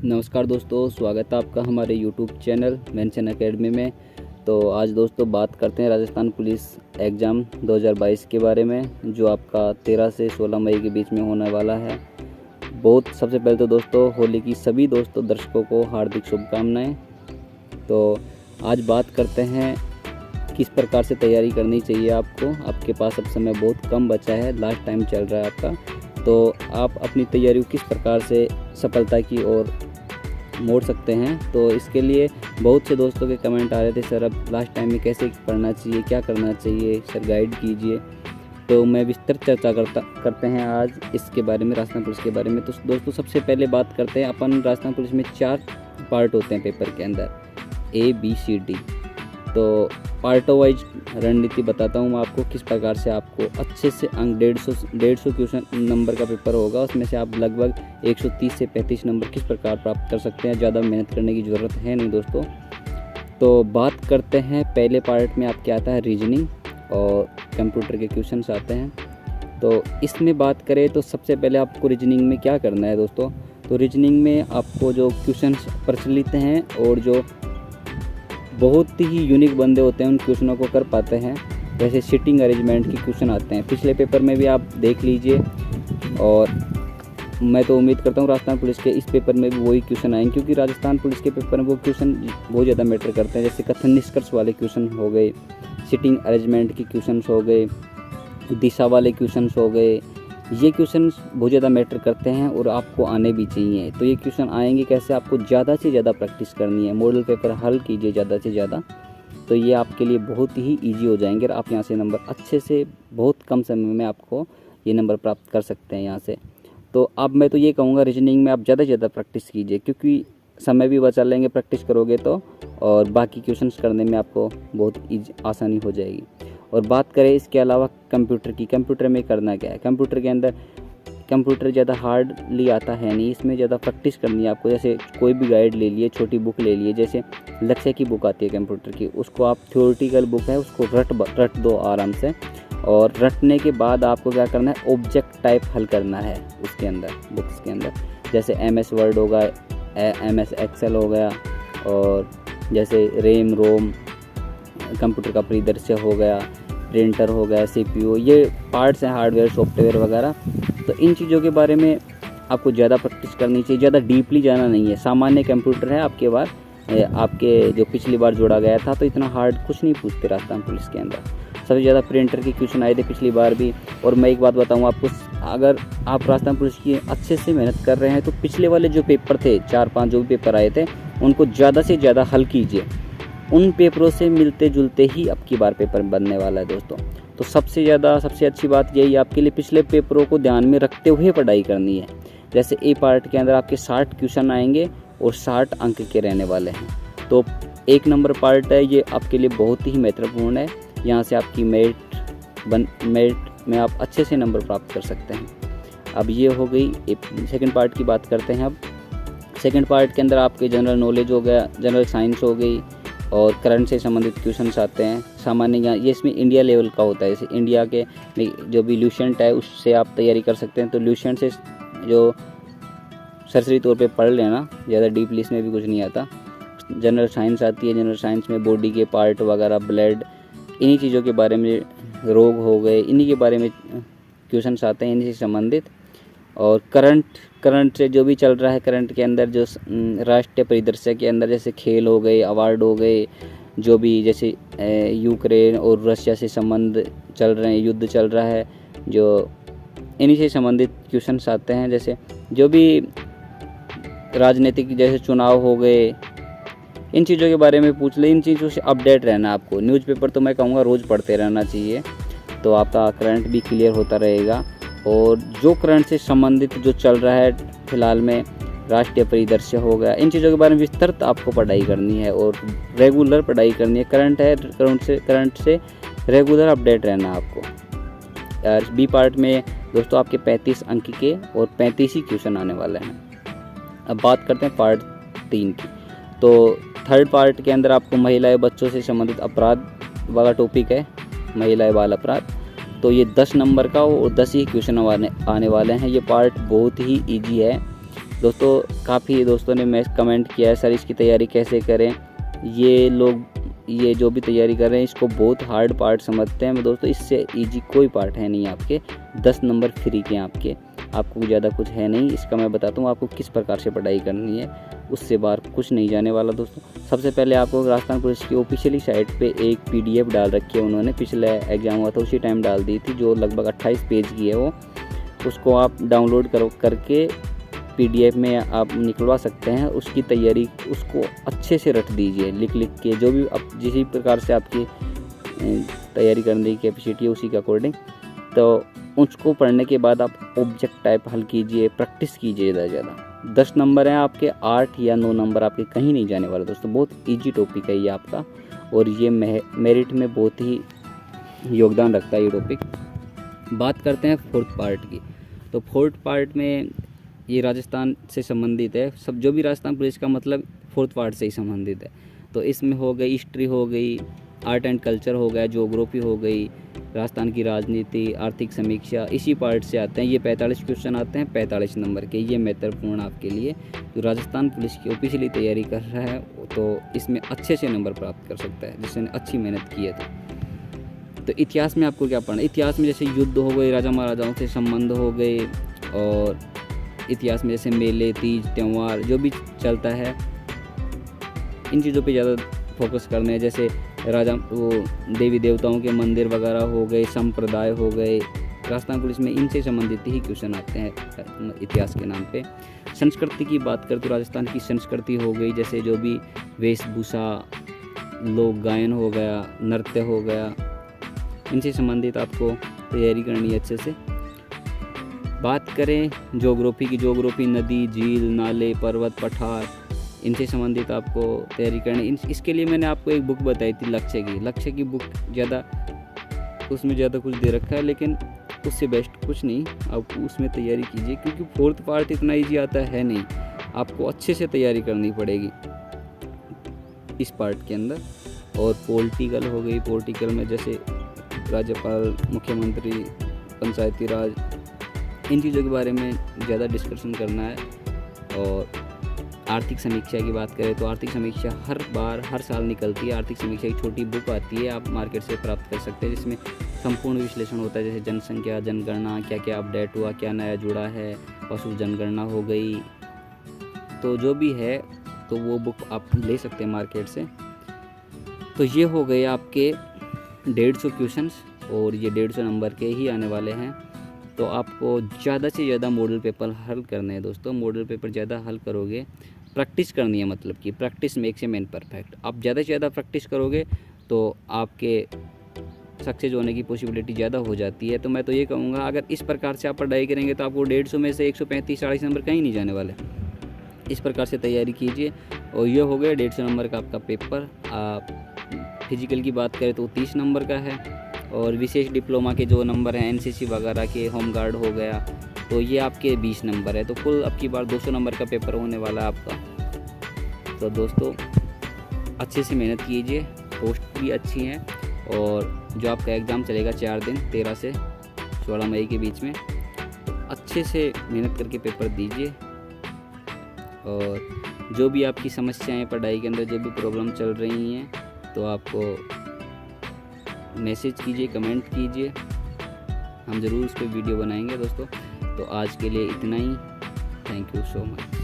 नमस्कार दोस्तों, स्वागत है आपका हमारे YouTube चैनल मेंशन एकेडमी में। तो आज दोस्तों बात करते हैं राजस्थान पुलिस एग्ज़ाम 2022 के बारे में, जो आपका 13 से 16 मई के बीच में होने वाला है। सबसे पहले तो दोस्तों होली की सभी दोस्तों दर्शकों को हार्दिक शुभकामनाएं। तो आज बात करते हैं किस प्रकार से तैयारी करनी चाहिए आपको। आपके पास अब समय बहुत कम बचा है, लास्ट टाइम चल रहा है आपका। तो आप अपनी तैयारी को किस प्रकार से सफलता की ओर मोड़ सकते हैं। तो इसके लिए बहुत से दोस्तों के कमेंट आ रहे थे, सर अब लास्ट टाइम में कैसे पढ़ना चाहिए, क्या करना चाहिए, सर गाइड कीजिए। तो मैं विस्तृत चर्चा करते हैं आज इसके बारे में, राजस्थान पुलिस के बारे में। तो दोस्तों सबसे पहले बात करते हैं अपन, राजस्थान पुलिस में 4 पार्ट होते हैं पेपर के अंदर, ABCD। तो पार्टों वाइज रणनीति बताता हूँ मैं आपको, किस प्रकार से आपको अच्छे से अंक 150 क्वेश्चन नंबर का पेपर होगा। उसमें से आप लगभग 130 से 35 नंबर किस प्रकार प्राप्त कर सकते हैं। ज़्यादा मेहनत करने की ज़रूरत है नहीं दोस्तों। तो बात करते हैं, पहले पार्ट में आपके आता है रीजनिंग और कंप्यूटर के क्वेश्चंस आते हैं। तो इसमें बात करें तो सबसे पहले आपको रीजनिंग में क्या करना है दोस्तों। तो रीजनिंग में आपको जो क्वेश्चंस प्रचलित हैं और जो बहुत ही यूनिक बंदे होते हैं उन क्वेश्चनों को कर पाते हैं। जैसे सिटिंग अरेंजमेंट के क्वेश्चन आते हैं, पिछले पेपर में भी आप देख लीजिए, और मैं तो उम्मीद करता हूँ राजस्थान पुलिस के इस पेपर में भी वही क्वेश्चन आएंगे, क्योंकि राजस्थान पुलिस के पेपर में वो क्वेश्चन बहुत ज़्यादा मैटर करते हैं। जैसे कथन निष्कर्ष वाले क्वेश्चन हो गए, सिटिंग अरेंजमेंट के क्वेश्चन हो गए, दिशा वाले क्वेश्चन हो गए। ये क्वेश्चन बहुत ज़्यादा मैटर करते हैं और आपको आने भी चाहिए। तो ये क्वेश्चन आएंगे कैसे, आपको ज़्यादा से ज़्यादा प्रैक्टिस करनी है, मॉडल पेपर हल कीजिए ज़्यादा से ज़्यादा। तो ये आपके लिए बहुत ही इजी हो जाएंगे और आप यहाँ से नंबर अच्छे से बहुत कम समय में आपको ये नंबर प्राप्त कर सकते हैं यहाँ से। तो अब मैं तो ये कहूँगा रीजनिंग में आप ज़्यादा से ज़्यादा प्रैक्टिस कीजिए, क्योंकि समय भी बचा लेंगे प्रैक्टिस करोगे तो, और बाकी क्वेश्चंस करने में आपको बहुत आसानी हो जाएगी। और बात करें इसके अलावा कंप्यूटर की, कंप्यूटर में करना क्या है। कंप्यूटर के अंदर कंप्यूटर ज़्यादा हार्डली आता है नहीं, इसमें ज़्यादा प्रैक्टिस करनी है आपको। जैसे कोई भी गाइड ले लिए, छोटी बुक ले लिए, जैसे लक्ष्य की बुक आती है कंप्यूटर की, उसको आप थ्योरेटिकल बुक है उसको रट दो आराम से। और रटने के बाद आपको क्या करना है, ऑब्जेक्ट टाइप हल करना है उसके अंदर, बुक्स के अंदर। जैसे MS वर्ड होगा, MS एक्सेल हो गया, और जैसे रेम रोम कंप्यूटर का परिदृश्य हो गया, प्रिंटर हो गया, CPU, ये पार्ट्स हैं हार्डवेयर सॉफ्टवेयर वगैरह। तो इन चीज़ों के बारे में आपको ज़्यादा प्रैक्टिस करनी चाहिए, ज़्यादा डीपली जाना नहीं है। सामान्य कंप्यूटर है आपके जो पिछली बार जोड़ा गया था, तो इतना हार्ड कुछ नहीं पूछते राजस्थान पुलिस के अंदर। सबसे ज़्यादा प्रिंटर के क्वेश्चन आए थे पिछली बार भी। और मैं एक बात बताऊँ आपको, अगर आप राजस्थान पुलिस की अच्छे से मेहनत कर रहे हैं तो पिछले वाले जो पेपर थे 4-5 जो भी पेपर आए थे उनको ज़्यादा से ज़्यादा हल कीजिए। उन पेपरों से मिलते जुलते ही अब की बार पेपर बनने वाला है दोस्तों। तो सबसे अच्छी बात यही आपके लिए पिछले पेपरों को ध्यान में रखते हुए पढ़ाई करनी है। जैसे A पार्ट के अंदर आपके 60 क्वेश्चन आएंगे और 60 अंक के रहने वाले हैं। तो 1 नंबर पार्ट है, ये आपके लिए बहुत ही महत्वपूर्ण है। यहाँ से आपकी मेरिट में आप अच्छे से नंबर प्राप्त कर सकते हैं। अब ये हो गई सेकंड पार्ट की बात करते हैं। अब सेकंड पार्ट के अंदर आपके जनरल नॉलेज हो गया, जनरल साइंस हो गई, और करंट से संबंधित क्वेश्चंस आते हैं। सामान्य ज्ञान, ये इसमें इंडिया लेवल का होता है। जैसे इंडिया के जो भी ल्यूसेंट है उससे आप तैयारी कर सकते हैं। तो ल्यूसेंट से जो सरसरी तौर पे पढ़ लेना, ज़्यादा डीपली इसमें भी कुछ नहीं आता। जनरल साइंस आती है, जनरल साइंस में बॉडी के पार्ट वगैरह, ब्लड, इन्हीं चीज़ों के बारे में, रोग हो गए, इन्हीं के बारे में क्वेश्चंस आते हैं, इन्हीं से संबंधित। और करंट से जो भी चल रहा है, करंट के अंदर जो राष्ट्रीय परिदृश्य के अंदर जैसे खेल हो गए, अवार्ड हो गए, जो भी जैसे यूक्रेन और रशिया से संबंध चल रहे हैं, युद्ध चल रहा है, जो इन्हीं से संबंधित क्वेश्चंस आते हैं। जैसे जो भी राजनीतिक जैसे चुनाव हो गए, इन चीज़ों के बारे में पूछ ले। इन चीज़ों से अपडेट रहना आपको। न्यूज़पेपर तो मैं कहूँगा रोज़ पढ़ते रहना चाहिए, तो आपका करंट भी क्लियर होता रहेगा। और जो करंट से संबंधित जो चल रहा है फिलहाल में, राष्ट्रीय परिदृश्य हो गया, इन चीज़ों के बारे में विस्तृत आपको पढ़ाई करनी है और रेगुलर पढ़ाई करनी है। करंट से रेगुलर अपडेट रहना आपको। B पार्ट में दोस्तों आपके 35 अंक के और 35 ही क्वेश्चन आने वाले हैं। अब बात करते हैं पार्ट 3 की। तो थर्ड पार्ट के अंदर आपको महिलाएं बच्चों से संबंधित अपराध वाला टॉपिक है, महिलाएं बाल अपराध। तो ये 10 नंबर का और 10 ही क्वेश्चन आने वाले हैं। ये पार्ट बहुत ही इजी है, दोस्तों काफ़ी दोस्तों ने कमेंट किया है सर इसकी तैयारी कैसे करें। ये लोग ये जो भी तैयारी कर रहे हैं इसको बहुत हार्ड पार्ट समझते हैं दोस्तों। इससे इजी कोई पार्ट है नहीं। आपके 10 नंबर फ्री के आपको ज़्यादा कुछ है नहीं। इसका मैं बताता हूँ आपको किस प्रकार से पढ़ाई करनी है, उससे बाहर कुछ नहीं जाने वाला दोस्तों। सबसे पहले आपको राजस्थान पुलिस की ऑफिशियली साइट पे एक PDF डाल रखी है उन्होंने, पिछले एग्ज़ाम हुआ था उसी टाइम डाल दी थी, जो लगभग 28 पेज की है वो। उसको आप डाउनलोड करके PDF में आप निकलवा सकते हैं। उसकी तैयारी उसको अच्छे से रट दीजिए लिख के, जो भी अब जिस प्रकार से आपकी तैयारी करने की कैपेसिटी है उसी के अकॉर्डिंग। तो उसको पढ़ने के बाद आप ऑब्जेक्ट टाइप हल कीजिए, प्रैक्टिस कीजिए ज़्यादा। 10 नंबर हैं आपके, 8 या 9 नंबर आपके कहीं नहीं जाने वाले दोस्तों। बहुत ईजी टॉपिक है ये आपका, और ये मेरिट में बहुत ही योगदान रखता है ये टॉपिक। बात करते हैं 4th पार्ट की। तो 4th पार्ट में ये राजस्थान से संबंधित है। सब जो भी राजस्थान पुलिस का मतलब 4th पार्ट से ही संबंधित है। तो इसमें हो गई हिस्ट्री, हो गई आर्ट एंड कल्चर, हो गया ज्योग्राफी, हो गई राजस्थान की राजनीति, आर्थिक समीक्षा, इसी पार्ट से आते हैं। ये 45 क्वेश्चन आते हैं 45 नंबर के। ये महत्वपूर्ण आपके लिए जो राजस्थान पुलिस की ऑफिशियली तैयारी कर रहा है तो इसमें अच्छे से नंबर प्राप्त कर सकता है जिसने अच्छी मेहनत की है। तो इतिहास में आपको क्या पढ़ना है? इतिहास में जैसे युद्ध हो गए, राजा महाराजाओं से संबंध हो गए, और इतिहास में जैसे मेले, तीज, त्यौहार जो भी चलता है इन चीज़ों पे ज़्यादा फोकस करने हैं। जैसे वो देवी देवताओं के मंदिर वगैरह हो गए, संप्रदाय हो गए, राजस्थान पुलिस में इनसे संबंधित ही क्वेश्चन आते हैं इतिहास के नाम पे। संस्कृति की बात करें तो राजस्थान की संस्कृति हो गई, जैसे जो भी वेशभूषा, लोक गायन हो गया, नृत्य हो गया, इनसे संबंधित आपको तैयारी करनी है अच्छे से। बात करें ज्योग्राफी की, ज्योग्राफी नदी, झील, नाले, पर्वत, पठार, इनसे संबंधित आपको तैयारी करनी। इसके लिए मैंने आपको एक बुक बताई थी लक्ष्य की बुक। उसमें ज़्यादा कुछ दे रखा है, लेकिन उससे बेस्ट कुछ नहीं। आप उसमें तैयारी कीजिए, क्योंकि 4th पार्ट इतना ईजी आता है नहीं। आपको अच्छे से तैयारी करनी पड़ेगी इस पार्ट के अंदर। और पॉलिटिकल हो गई, पॉलिटिकल में जैसे राज्यपाल, मुख्यमंत्री, पंचायती राज, इन चीज़ों के बारे में ज़्यादा डिस्कशन करना है। और आर्थिक समीक्षा की बात करें तो आर्थिक समीक्षा हर साल निकलती है। आर्थिक समीक्षा की छोटी बुक आती है, आप मार्केट से प्राप्त कर सकते हैं, जिसमें संपूर्ण विश्लेषण होता है। जैसे जनसंख्या, जनगणना, क्या क्या अपडेट हुआ, क्या नया जुड़ा है, पशु जनगणना हो गई, तो जो भी है तो वो बुक आप ले सकते हैं मार्केट से। तो ये हो गए आपके 150 क्वेश्चंस, और ये 150 नंबर के ही आने वाले हैं। तो आपको ज़्यादा से ज़्यादा मॉडल पेपर हल करने हैं दोस्तों। मॉडल पेपर ज़्यादा हल करोगे, प्रैक्टिस करनी है, मतलब कि practice makes a man perfect. आप ज़्यादा से ज़्यादा प्रैक्टिस करोगे तो आपके सक्सेस होने की पॉसिबिलिटी ज़्यादा हो जाती है। तो मैं तो ये कहूँगा, अगर इस प्रकार से आप पढ़ाई करेंगे तो आपको 150 में से 135-40 नंबर कहीं नहीं जाने वाले। इस प्रकार से तैयारी कीजिए। और ये हो गया 150 नंबर का आपका पेपर। आप फिजिकल की बात करें तो 30 नंबर का है, और विशेष डिप्लोमा के जो नंबर हैं, NCC वगैरह के, होम गार्ड हो गया, तो ये आपके 20 नंबर है। तो कुल अब की बार 200 नंबर का पेपर होने वाला है आपका। तो दोस्तों अच्छे से मेहनत कीजिए, पोस्ट भी अच्छी हैं, और जो आपका एग्ज़ाम चलेगा 4 दिन 13 से 16 मई के बीच में, तो अच्छे से मेहनत करके पेपर दीजिए। और जो भी आपकी समस्याएं पढ़ाई के अंदर, जो भी प्रॉब्लम चल रही हैं, तो आपको मैसेज कीजिए, कमेंट कीजिए, हम ज़रूर उस पर वीडियो बनाएंगे दोस्तों। तो आज के लिए इतना ही। Thank you so much.